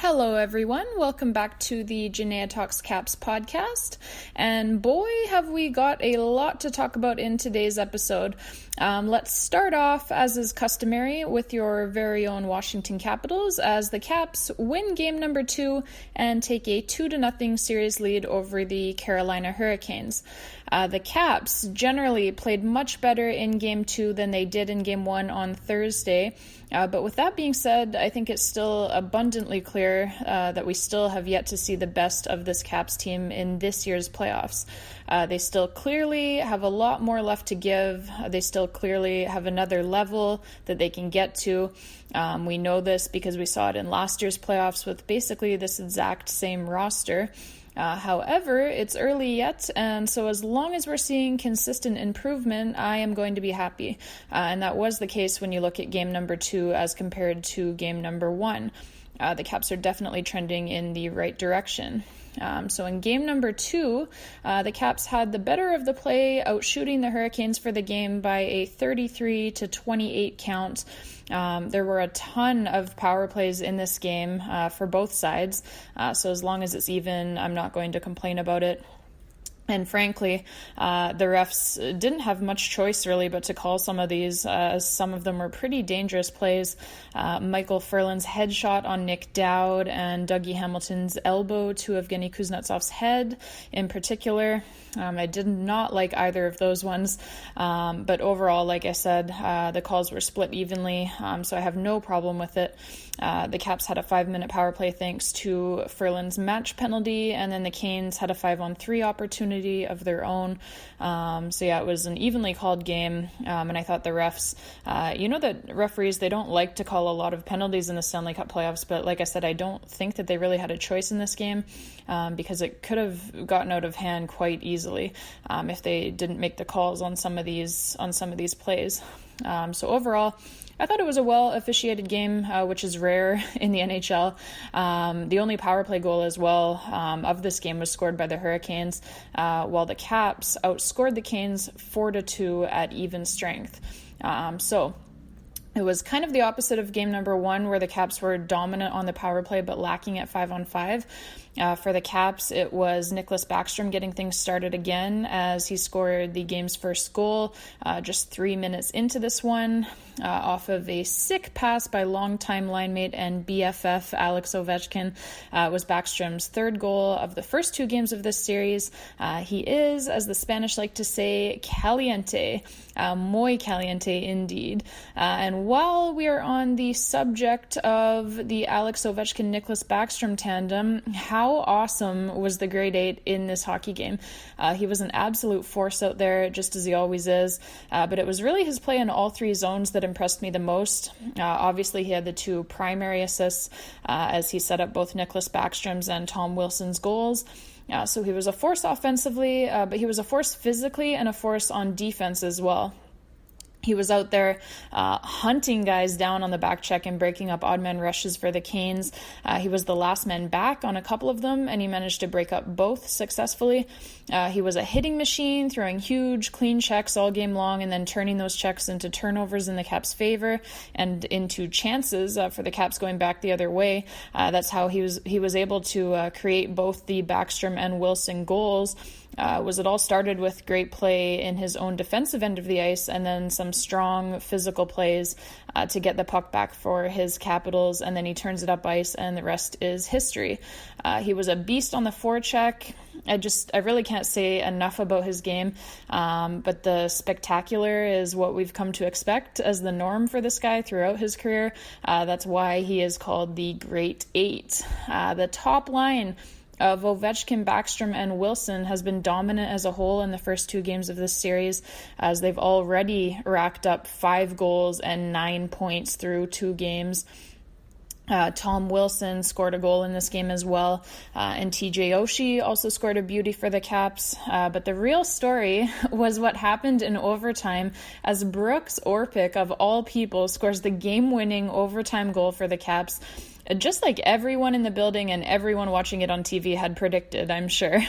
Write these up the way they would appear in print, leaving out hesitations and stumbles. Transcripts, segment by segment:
Hello, everyone. Welcome back to the Janaea Talks Caps podcast. And boy, have we got a lot to talk about in today's episode. Let's start off, as is customary, with your very own Washington Capitals as the Caps win game number 2 and take a 2-0 series lead over the Carolina Hurricanes. The Caps generally played much better in Game 2 than they did in Game 1 on Thursday. But with that being said, I think it's still abundantly clear that we still have yet to see the best of this Caps team in this year's playoffs. They still clearly have a lot more left to give. They still clearly have another level that they can get to. We know this because we saw it in last year's playoffs with basically this exact same roster. However, it's early yet, and so as long as we're seeing consistent improvement, I am going to be happy. And that was the case when you look at game number 2 as compared to game number 1. The Caps are definitely trending in the right direction. So in game number 2, the Caps had the better of the play, outshooting the Hurricanes for the game by a 33-28 count. There were a ton of power plays in this game for both sides, so as long as it's even, I'm not going to complain about it. And frankly, the refs didn't have much choice really but to call some of these, as some of them were pretty dangerous plays. Michael Ferland's headshot on Nick Dowd and Dougie Hamilton's elbow to Evgeny Kuznetsov's head in particular. I did not like either of those ones, but overall, like I said, the calls were split evenly, so I have no problem with it. The Caps had a 5-minute power play thanks to Ferland's match penalty, and then the Canes had a 5-on-3 opportunity of their own. So yeah, it was an evenly called game, and I thought the refs, that referees, they don't like to call a lot of penalties in the Stanley Cup playoffs, but like I said, I don't think that they really had a choice in this game, because it could have gotten out of hand quite easily if they didn't make the calls on some of these plays. So overall, I thought it was a well-officiated game, which is rare in the NHL. The only power play goal as well of this game was scored by the Hurricanes, while the Caps outscored the Canes 4-2 at even strength. So it was kind of the opposite of game number 1, where the Caps were dominant on the power play but lacking at 5-on-5. For the Caps, it was Nicklas Backstrom getting things started again as he scored the game's first goal just 3 minutes into this one off of a sick pass by longtime linemate and BFF Alex Ovechkin. Was Backstrom's third goal of the first 2 games of this series. He is, as the Spanish like to say, caliente, muy caliente indeed. And while we are on the subject of the Alex Ovechkin-Nicklas Backstrom tandem, how awesome was the grade 8 in this hockey game? He was an absolute force out there, just as he always is, but it was really his play in all 3 zones that impressed me the most. Obviously, he had the 2 primary assists as he set up both Nicklas Backstrom's and Tom Wilson's goals. So he was a force offensively, but he was a force physically and a force on defense as well. He was out there hunting guys down on the back check and breaking up odd man rushes for the Canes. He was the last man back on a couple of them, and he managed to break up both successfully. He was a hitting machine, throwing huge, clean checks all game long and then turning those checks into turnovers in the Caps' favor and into chances for the Caps going back the other way. That's how he was able to create both the Backstrom and Wilson goals. It all started with great play in his own defensive end of the ice and then some strong physical plays to get the puck back for his Capitals, and then he turns it up ice and the rest is history. He was a beast on the forecheck. I really can't say enough about his game, but the spectacular is what we've come to expect as the norm for this guy throughout his career. That's why he is called the Great 8. The top line of Ovechkin, Backstrom, and Wilson has been dominant as a whole in the first 2 games of this series, as they've already racked up 5 goals and 9 points through 2 games. Tom Wilson scored a goal in this game as well, and TJ Oshie also scored a beauty for the Caps. But the real story was what happened in overtime as Brooks Orpik, of all people, scores the game-winning overtime goal for the Caps. just like everyone in the building and everyone watching it on TV had predicted, I'm sure.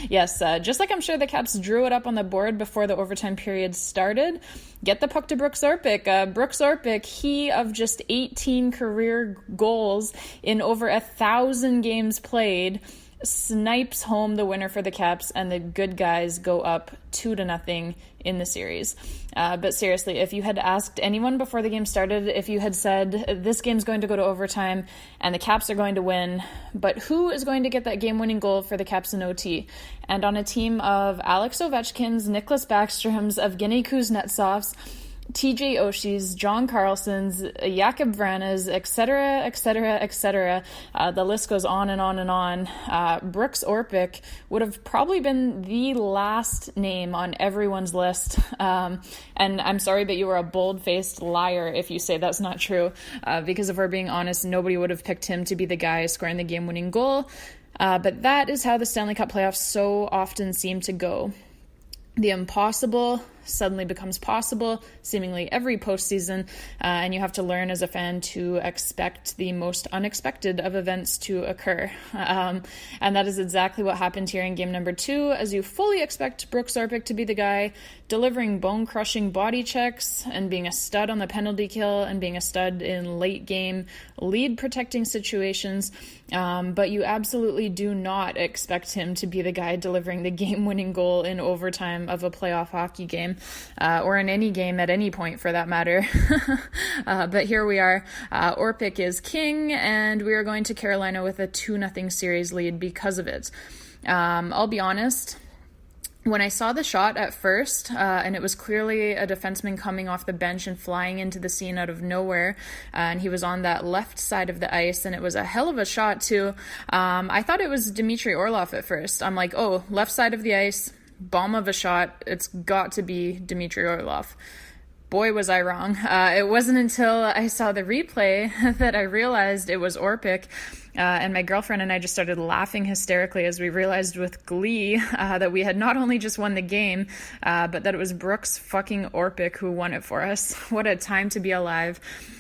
Yes, just like I'm sure the Caps drew it up on the board before the overtime period started. Get the puck to Brooks Orpik. Brooks Orpik, he of just 18 career goals in over 1,000 games played, snipes home the winner for the Caps, and the good guys go up 2-0 in the series. But seriously, if you had asked anyone before the game started, if you had said this game's going to go to overtime and the Caps are going to win, but who is going to get that game-winning goal for the Caps in OT? And on a team of Alex Ovechkins, Nicklas Backstrom's, Evgeny Kuznetsov's, TJ Oshie's, John Carlson's, Jakub Vrana's, etc., etc., etc. The list goes on and on and on. Brooks Orpik would have probably been the last name on everyone's list. And I'm sorry, but you are a bold-faced liar if you say that's not true. Because if we're being honest, nobody would have picked him to be the guy scoring the game-winning goal. But that is how the Stanley Cup playoffs so often seem to go. The impossible suddenly becomes possible, seemingly every postseason, and you have to learn as a fan to expect the most unexpected of events to occur. And that is exactly what happened here in game number 2, as you fully expect Brooks Orpik to be the guy delivering bone-crushing body checks and being a stud on the penalty kill and being a stud in late-game lead-protecting situations, but you absolutely do not expect him to be the guy delivering the game-winning goal in overtime of a playoff hockey game. Or in any game at any point for that matter. But here we are. Orpik is king, and we are going to Carolina with a 2-0 series lead because of it. I'll be honest. When I saw the shot at first, and it was clearly a defenseman coming off the bench and flying into the scene out of nowhere, and he was on that left side of the ice, and it was a hell of a shot too. I thought it was Dmitry Orlov at first. I'm like, oh, left side of the ice, bomb of a shot, it's got to be Dmitry Orlov. Boy, was I wrong. It wasn't until I saw the replay that I realized it was Orpik, and my girlfriend and I just started laughing hysterically as we realized with glee that we had not only just won the game, but that it was Brooks fucking Orpik who won it for us. What a time to be alive.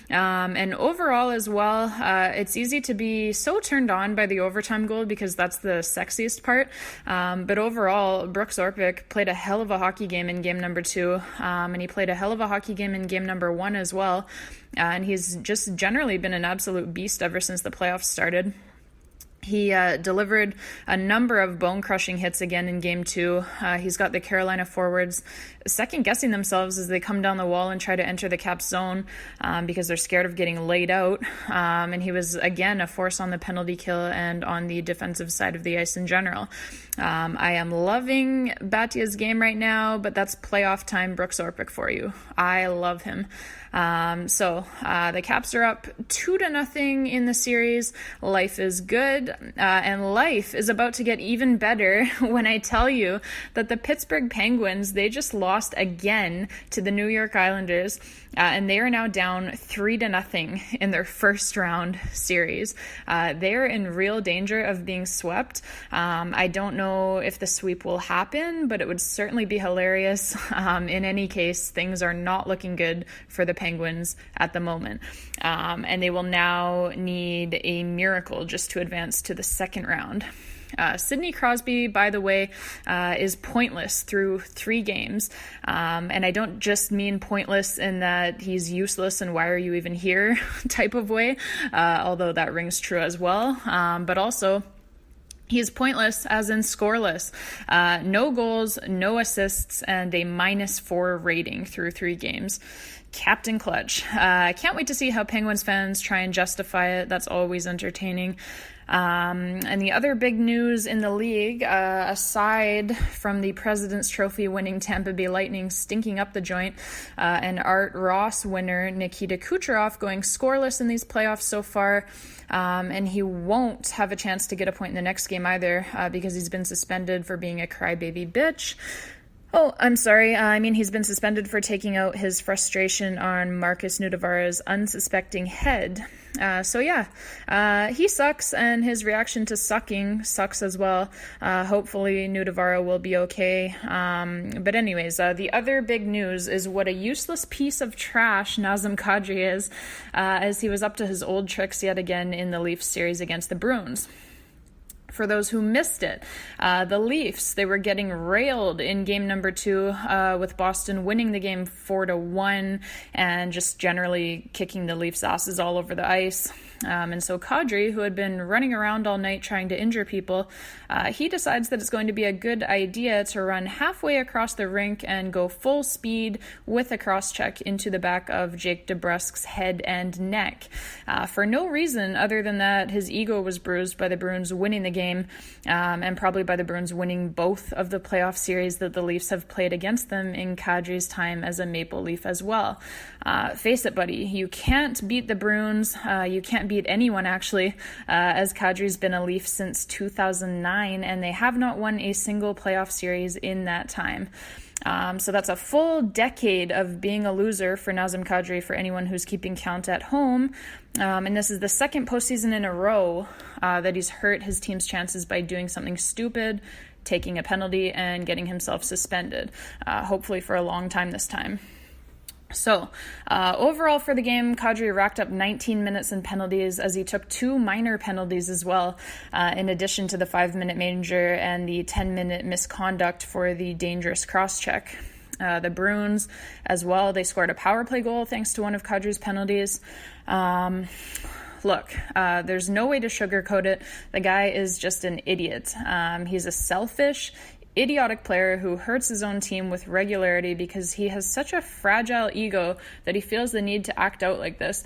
And overall as well, it's easy to be so turned on by the overtime goal because that's the sexiest part. But overall, Brooks Orpik played a hell of a hockey game in game number 2, and he played a hell of a hockey game in game number 1 as well. And he's just generally been an absolute beast ever since the playoffs started. He delivered a number of bone-crushing hits again in Game 2. He's got the Carolina forwards second-guessing themselves as they come down the wall and try to enter the Caps zone because they're scared of getting laid out. And he was, again, a force on the penalty kill and on the defensive side of the ice in general. I am loving Batia's game right now, but that's playoff time Brooks Orpik for you. I love him. So the Caps are up 2-0 in the series. Life is good, and life is about to get even better when I tell you that the Pittsburgh Penguins, they just lost again to the New York Islanders, and they are now down 3-0 in their first round series. They are in real danger of being swept. I don't know if the sweep will happen, but it would certainly be hilarious. In any case, things are not looking good for the Penguins at the moment. And they will now need a miracle just to advance to the second round. Sidney Crosby, by the way, is pointless through 3 games. And I don't just mean pointless in that he's useless and why are you even here type of way, although that rings true as well. But also, he's pointless as in scoreless. No goals, no assists, and a -4 rating through 3 games. Captain Clutch. Can't wait to see how Penguins fans try and justify it. That's always entertaining. And the other big news in the league, aside from the President's Trophy winning Tampa Bay Lightning stinking up the joint, and Art Ross winner Nikita Kucherov going scoreless in these playoffs so far, and he won't have a chance to get a point in the next game either because he's been suspended for being a crybaby bitch. Oh, I'm sorry. I mean, he's been suspended for taking out his frustration on Marcus Nudavara's unsuspecting head. He sucks, and his reaction to sucking sucks as well. Hopefully, Nudavara will be okay. But anyways, the other big news is what a useless piece of trash Nazem Kadri is, as he was up to his old tricks yet again in the Leafs series against the Bruins. For those who missed it, the Leafs, they were getting railed in game number 2 with Boston winning the game 4-1 and just generally kicking the Leafs' asses all over the ice. And so Kadri, who had been running around all night trying to injure people, he decides that it's going to be a good idea to run halfway across the rink and go full speed with a cross-check into the back of Jake DeBrusk's head and neck. For no reason other than that his ego was bruised by the Bruins winning the game, and probably by the Bruins winning both of the playoff series that the Leafs have played against them in Kadri's time as a Maple Leaf as well. Face it, buddy, you can't beat the Bruins. You can't beat anyone, actually, as Kadri's been a Leaf since 2009, and they have not won a single playoff series in that time. So that's a full decade of being a loser for Nazem Kadri, for anyone who's keeping count at home. And this is the second postseason in a row that he's hurt his team's chances by doing something stupid, taking a penalty, and getting himself suspended, hopefully for a long time this time. So, overall for the game, Kadri racked up 19 minutes in penalties, as he took 2 minor penalties as well, in addition to the 5-minute major and the 10-minute misconduct for the dangerous cross-check. The Bruins as well, they scored a power play goal thanks to one of Kadri's penalties. Look, there's no way to sugarcoat it. The guy is just an idiot. He's a selfish, idiotic player who hurts his own team with regularity because he has such a fragile ego that he feels the need to act out like this.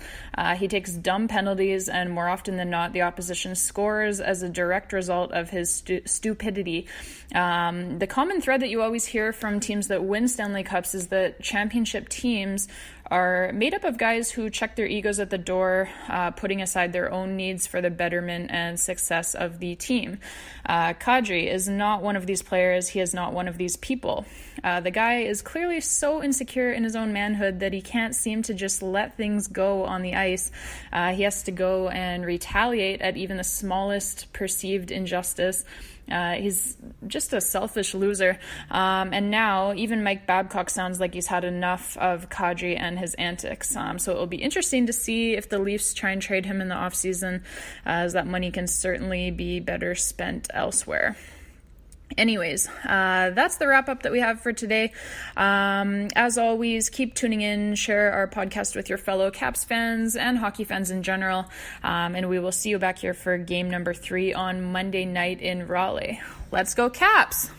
He takes dumb penalties, and more often than not, the opposition scores as a direct result of his stupidity. The common thread that you always hear from teams that win Stanley Cups is that championship teams are made up of guys who check their egos at the door, putting aside their own needs for the betterment and success of the team. Kadri is not one of these players. He is not one of these people. The guy is clearly so insecure in his own manhood that he can't seem to just let things go on the ice. He has to go and retaliate at even the smallest perceived injustice. He's just a selfish loser. And now even Mike Babcock sounds like he's had enough of Kadri and his antics. So it will be interesting to see if the Leafs try and trade him in the offseason, as that money can certainly be better spent elsewhere. Anyways, that's the wrap-up that we have for today. As always, keep tuning in, share our podcast with your fellow Caps fans and hockey fans in general, and we will see you back here for game number 3 on Monday night in Raleigh. Let's go Caps!